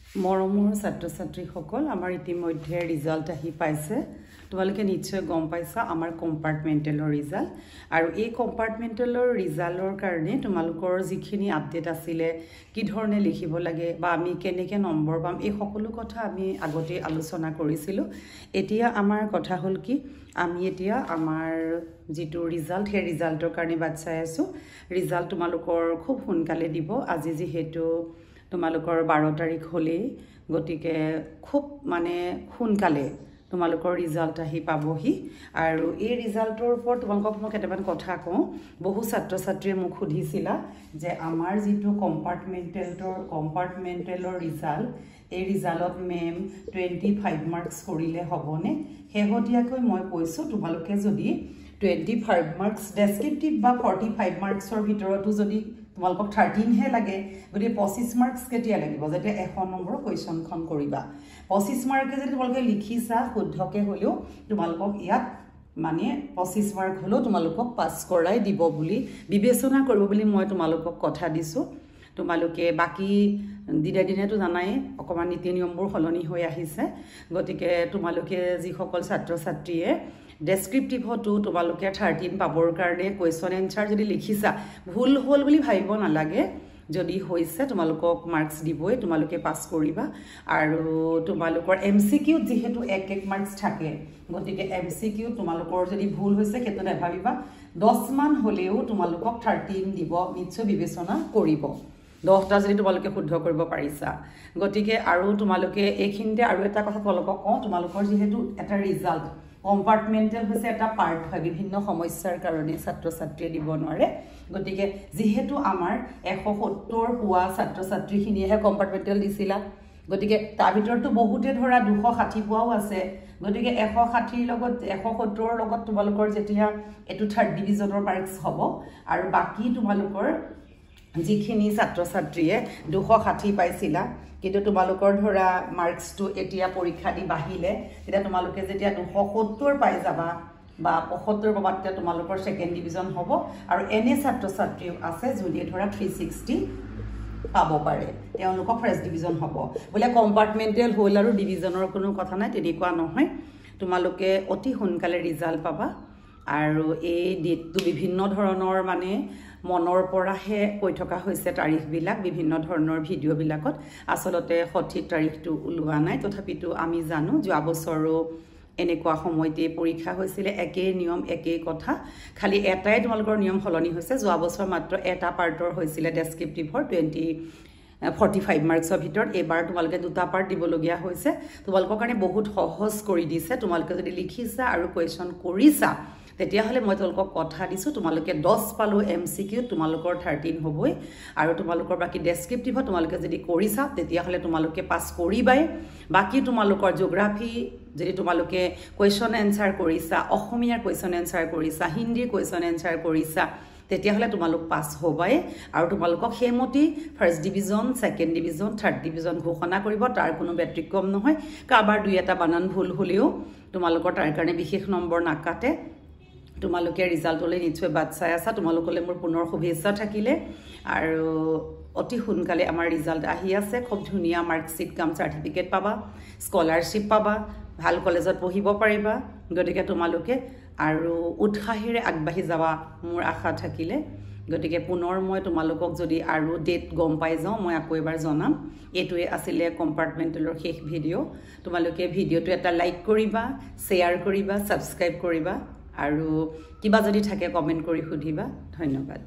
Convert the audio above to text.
মৰমৰ ছাত্ৰ-ছাত্ৰীসকল আমাৰ ইতিমধ্যে ৰিজাল্ট আহি পাইছে তোমালোকে নিশ্চয় গম পাইছা আমাৰ কম্পাৰ্টমেণ্টেলৰ ৰিজাল্ট আৰু এই কম্পাৰ্টমেণ্টেলৰ ৰিজাল্টৰ কাৰণে তোমালোকৰ যিখিনি আপডেট আছিল কি ধৰণে লিখিব লাগে বা আমি কেনেকৈ নম্বৰ পাম এই সকলো কথা আমি আগতে আলোচনা কৰিছিলো এতিয়া আমাৰ কথা হ'ল কি আমি এতিয়া আমাৰ যেটো ৰিজাল্ট হে ৰিজাল্টৰ কাৰণে বাট চাই আছো ৰিজাল্ট তোমালোকৰ খুব সোনকালে দিব আজি যেহেতু তোমালোকৰ 12 তাৰিখ হলে গটিকে খুব মানে সোনকালে তোমালোকৰ ৰিজাল্ট আহি পাবহি আৰু এই ৰিজাল্টৰ ওপৰত তোমালোকক মই কেটামান কথা কওঁ বহু ছাত্ৰ-ছাত্ৰীয়ে মোক সুধিছিলা যে আমাৰ যেটো কম্পাৰ্টমেণ্টেলৰ ৰিজাল্ট এই ৰিজাল্টত মেম 25 মাৰ্কস কৰিলে হবনে হেহতিয়াকৈ মই কৈছো তোমালোকে যদি 25 মাৰ্কস ডেসক্ৰিপটিভ বা 45 মাৰ্কসৰ ভিতৰতো যদি তোমালোকক 13 হে লাগে গতি 25 মাৰ্কস কেতিয়া লাগিব যেতে 100 নম্বৰ কোৱেশ্চনখন কৰিবা 25 মাৰ্কে যদি তোমালোকে লিখিছা শুদ্ধকে হলেও তোমালোকক ইয়াত মানে 25 মাৰ্ক হলো তোমালোকক পাস কৰাই দিব বুলি বিবেচনা কৰিব বুলি মই তোমালোকক কথা দিছো তোমালোকে বাকি দিনে তো জানাই অকমান নীতি নিয়মবোৰ হলনি হৈ আহিছে গতিকে তোমালোকে যি সকল ছাত্ৰ-ছাত্ৰীয়ে ডেসক্ৰিপটিভ হটো তোমালোকে 13 পাবৰ কাৰণে কোৱেশ্চন এনসাৰ যদি লিখিছা ভুল হল বুলি ভাবিব নালাগে যদি হৈছে তোমালোকক মাৰ্কস দিবই তোমালোকে পাস কৰিবা আৰু তোমালোকৰ এমসিকিউ যেহেতু এক মাৰ্কস থাকে গতিকে এমসিকিউ তোমালোকৰ যদি ভুল হৈছে কেতে নাভাবিবা 10 মান হলেও তোমালোকক 13 দিব নিশ্চয় বিবেচনা কৰিব 10টা যদি তোমালোকে শুদ্ধ কৰিব পাৰিছা গতিকে আৰু তোমালোকে এইখিনতে আৰু এটা কথা তোমালোকক কওঁ তোমালোকৰ যেহেতু এটা ৰিজাল্ট কম্পাৰ্টমেণ্টেল হৈছে এটা পাৰ্ট হয় বিভিন্ন সমস্যাৰ কাৰণে ছাত্ৰ-ছাত্ৰীয়ে দিব নোৱাৰে গতিকে যেহেতু আমাৰ 170 পোৱা ছাত্ৰ-ছাত্ৰীখিনিহে কম্পাৰ্টমেণ্টেল দিছিলা গতিকে তাৰ ভিতৰতো বহুতে ধৰা 260 পোৱাও আছে গতিকে 160 লগত 170 লগত তোমালোকৰ যেতিয়া এটো থাৰ্ড ডিভিজনৰ মাৰ্কস হ'ব আৰু বাকি তোমালোকৰ যিখিনি ছাত্ৰ-ছাত্ৰীয়ে 260 পাইছিলা কিন্তু তোমালোকৰ ধৰা মাৰ্কসটো এতিয়া পৰীক্ষা দি বাহিলে তেতিয়া তোমালোকে যেতিয়া 270 পাই যাবা বা 75 পাবাতে তোমালোকৰ সেকেন্ড ডিভিজন হ'ব আৰু এনে ছাত্ৰ-ছাত্ৰী আছে যদি ধৰা 360 পাব পাৰে তেওঁলোকৰ ফাৰ্স্ট ডিভিজন হ'ব বলে কম্পাৰ্টমেণ্টেল হোল আৰু ডিভিজনৰ কোনো কথা নাই তেনেকুৱা নহয় তোমালোকে অতি সোনকালে ৰিজাল্ট পাবা আৰু এই ডেটটো বিভিন্ন ধৰণৰ মানে মনৰ পৰাহে কৈ থকা হৈছে তাৰিখ বিলাক বিভিন্ন ধৰণৰ ভিডিও বিলাকত আসলতে সঠিক তাৰিখটো উলোৱা নাই তথাপিতো আমি জানো যোৱা বছৰো এনেকুৱা সময়তে পৰীক্ষা হৈছিল একেই নিয়ম একেই কথা খালি এটাই তোমালোকৰ নিয়ম হলনি হৈছে যোৱা বছৰ মাত্ৰ এটা পাৰ্টৰ হৈছিল ডেসক্ৰিপটিভৰ 45 মাৰ্কসৰ ভিতৰত এবাৰ তোমালোকে দুটা পাৰ্ট দিবলগীয়া হৈছে তোমালোকৰ কাৰণে বহুত সহজ কৰি দিছে তোমালোকে যদি লিখিছা আৰু কোৱেশ্চন কৰিছা তেতিয়া হলে মই তোমালোকক কথা দিছো তোমালোকে 10 পালো এমসিকিউ তোমালোকৰ 13 হ'বই আৰু তোমালোকৰ বাকি ডেসক্ৰিপটিভ তোমালোকে যদি কৰিছা তেতিয়া হলে তোমালোকে পাস কৰিবাই বাকি তোমালোকৰ জিওগ্ৰাফি যদি তোমালোকে কোৱেশ্চন এনসাৰ কৰিছা অসমীয়াৰ কোৱেশ্চন এনসাৰ কৰিছা হিন্দীৰ কোৱেশ্চন এনসাৰ কৰিছা তেতিয়া হলে তোমালোক পাস হ'বাই আৰু তোমালোকক হেমতি first division second division third division ঘোষণা কৰিব তাৰ কোনো ব্যতিক্ৰম নহয় কাবাৰ দুই এটা বানান ভুল হলেও তোমালোকৰ তাৰ কাৰণে বিশেষ নম্বৰ নাকাটে তোমালোকে ৰিজাল্টলৈ নিশ্চয় বাট চাই আছা তোমালোকলৈ মোৰ পুনৰ শুভেচ্ছা থাকিলে আৰু অতি সোনকালে আমাৰ ৰিজাল্ট আহি আছে খুব ধুনিয়া মাৰ্কশিট কাম সাৰ্টিফিকেট পাবা স্কলাৰশিপ পাবা ভাল কলেজত পঢ়িব পাৰিবা গতিকে তোমালোকে আৰু উৎসাহেৰে আগবাঢ়ি যাবা মোৰ আশা থাকিলে গতিকে পুনৰ মই তোমালোকক যদি আৰু ডেট গম পাই যাও মই আকৌ এবাৰ জনাম এটোৱে আছিল কম্পাৰ্টমেণ্টেলৰ শেষ ভিডিও তোমালোকে ভিডিওটো এটা লাইক কৰিবা শেয়াৰ কৰিবা সাবস্ক্ৰাইব কৰিবা আৰু কিবা যদি থাকে কমেন্ট কৰি সুধিবা ধন্যবাদ